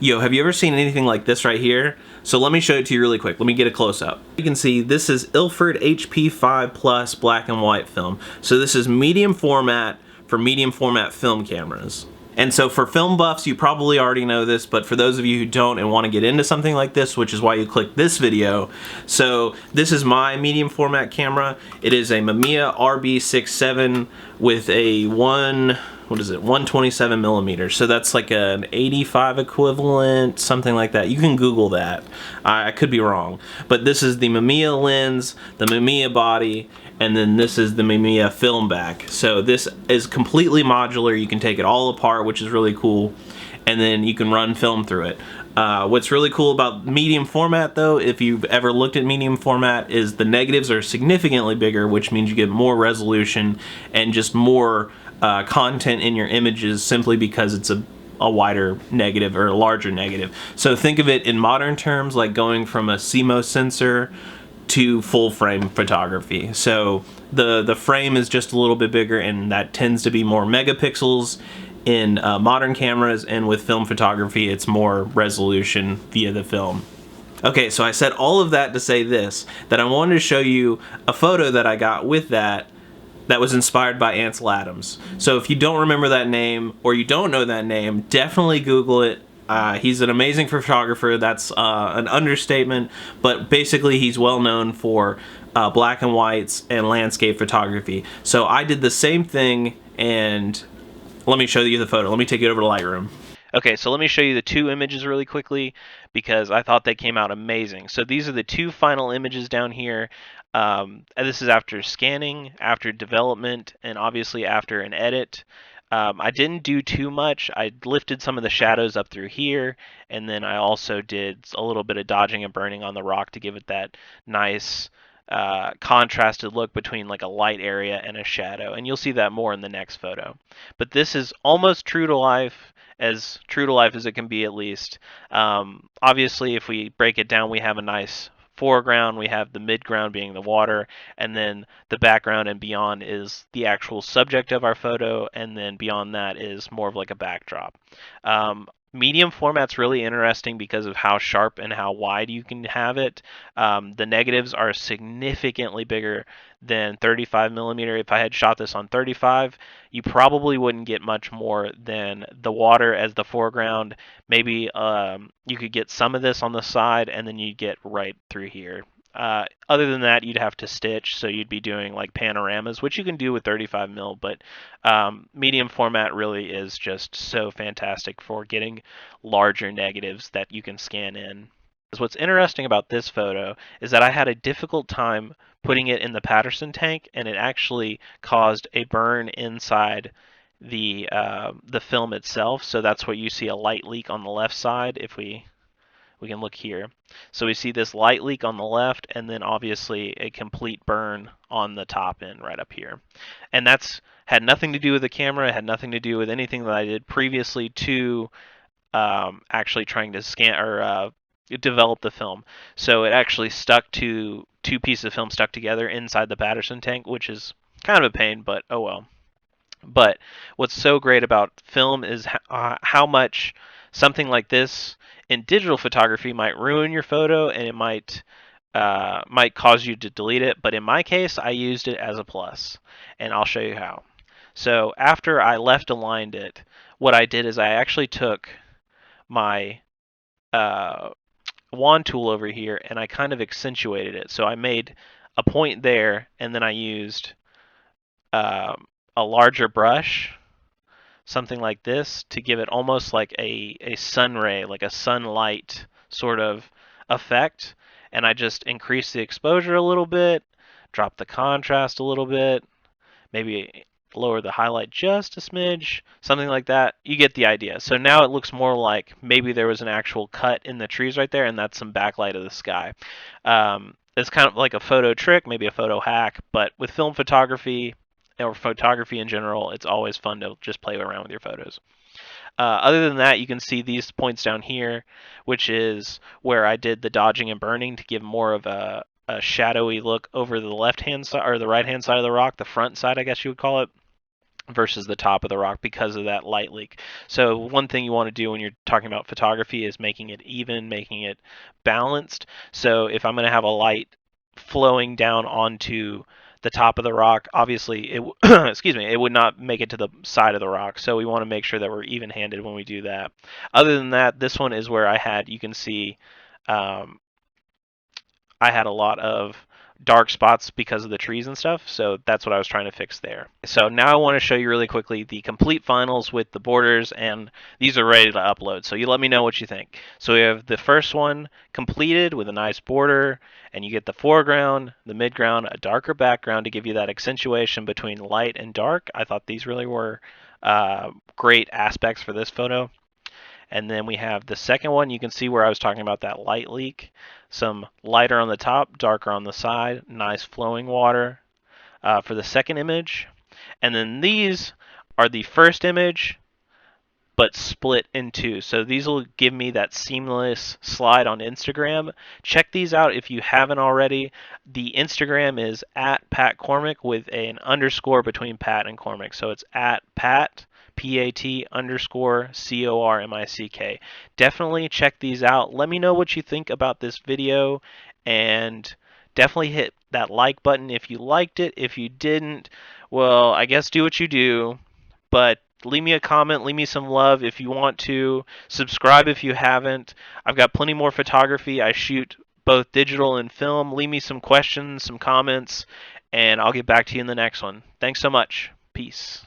Yo, have you ever seen anything like this right here? So let me show it to you really quick. Let me get a close-up. You can see this is Ilford HP5 Plus black and white film. So this is medium format for medium format film cameras. And so for film buffs, you probably already know this, but for those of you who don't and want to get into something like this, which is why you click this video, so this is my medium format camera. It is a Mamiya RB67 with a 127 millimeters. So that's like an 85 equivalent, something like that. You can Google that. I could be wrong. But this is the Mamiya lens, the Mamiya body, and then this is the Mamiya film back. So this is completely modular. You can take it all apart, which is really cool, and then you can run film through it. What's really cool about medium format, though, if you've ever looked at medium format, is the negatives are significantly bigger, which means you get more resolution and just more content in your images simply because it's a wider negative or a larger negative. So think of it in modern terms like going from a CMOS sensor to full frame photography. So the frame is just a little bit bigger, and that tends to be more megapixels in modern cameras, and with film photography it's more resolution via the film. Okay, so I said all of that to say this, that I wanted to show you a photo that I got with that was inspired by ANSEL Adams. So if you don't remember that name or you don't know that name, definitely Google it. He's an amazing photographer. That's an understatement, but basically he's well known for black and whites and landscape photography. So I did the same thing, and let me show you the photo. Let me take it over to Lightroom. Okay, so let me show you the two images really quickly because I thought they came out amazing. So these are the two final images down here. And this is after scanning, after development, and obviously after an edit. I didn't do too much. I lifted some of the shadows up through here, and then I also did a little bit of dodging and burning on the rock to give it that nice contrasted look between like a light area and a shadow, and you'll see that more in the next photo. But this is almost true to life as it can be, at least. Obviously, if we break it down, we have a nice foreground, we have the midground being the water, and then the background and beyond is the actual subject of our photo, and then beyond that is more of like a backdrop. Medium format's really interesting because of how sharp and how wide you can have it. The negatives are significantly bigger than 35 millimeter. If I had shot this on 35, you probably wouldn't get much more than the water as the foreground. Maybe you could get some of this on the side, and then you'd get right through here. Other than that, you'd have to stitch, so you'd be doing like panoramas, which you can do with 35 mil, but medium format really is just so fantastic for getting larger negatives that you can scan in. What's interesting about this photo is that I had a difficult time putting it in the Patterson tank, and it actually caused a burn inside the film itself. So that's what you see, a light leak on the left side. If we can look here. So we see this light leak on the left, and then obviously a complete burn on the top end right up here. And that's had nothing to do with the camera, it had nothing to do with anything that I did previously to actually trying to scan or develop the film. So it actually stuck to two pieces of film stuck together inside the Patterson tank, which is kind of a pain, but oh well. But what's so great about film is how much something like this in digital photography might ruin your photo, and it might cause you to delete it. But in my case, I used it as a plus, and I'll show you how. So after I left aligned it, what I did is I actually took my wand tool over here, and I kind of accentuated it. So I made a point there, and then I used a larger brush, something like this, to give it almost like a sun ray, like a sunlight sort of effect. And I just increased the exposure a little bit, dropped the contrast a little bit, maybe lower the highlight just a smidge, something like that. You get the idea. So now it looks more like maybe there was an actual cut in the trees right there, and that's some backlight of the sky. It's kind of like a photo trick, maybe a photo hack, but with film photography, or photography in general, it's always fun to just play around with your photos. Other than that, you can see these points down here, which is where I did the dodging and burning to give more of a shadowy look over the left-hand side, or the right-hand side of the rock, the front side, I guess you would call it. versus the top of the rock because of that light leak. So one thing you want to do when you're talking about photography is making it even, making it balanced. So if I'm going to have a light flowing down onto the top of the rock, obviously it excuse me, it would not make it to the side of the rock. So we want to make sure that we're even-handed when we do that. Other than that, this one is where you can see um, I had a lot of dark spots because of the trees and stuff, so that's what I was trying to fix there. So now I want to show you really quickly the complete finals with the borders, and these are ready to upload, so you let me know what you think. So we have the first one completed with a nice border, and you get the foreground, the midground, a darker background to give you that accentuation between light and dark. I thought these really were great aspects for this photo. And then we have the second one. You can see where I was talking about that light leak. Some lighter on the top, darker on the side, nice flowing water for the second image. And then these are the first image, but split in two. So these will give me that seamless slide on Instagram. Check these out if you haven't already. The Instagram is at Pat Cormick with an underscore between Pat and Cormick. So it's at Pat, P-A-T underscore C-O-R-M-I-C-K. Definitely check these out. Let me know what you think about this video, and definitely hit that like button if you liked it. If you didn't, well, I guess do what you do. But leave me a comment, leave me some love if you want to. Subscribe if you haven't. I've got plenty more photography. I shoot both digital and film. Leave me some questions, some comments, and I'll get back to you in the next one. Thanks so much. Peace.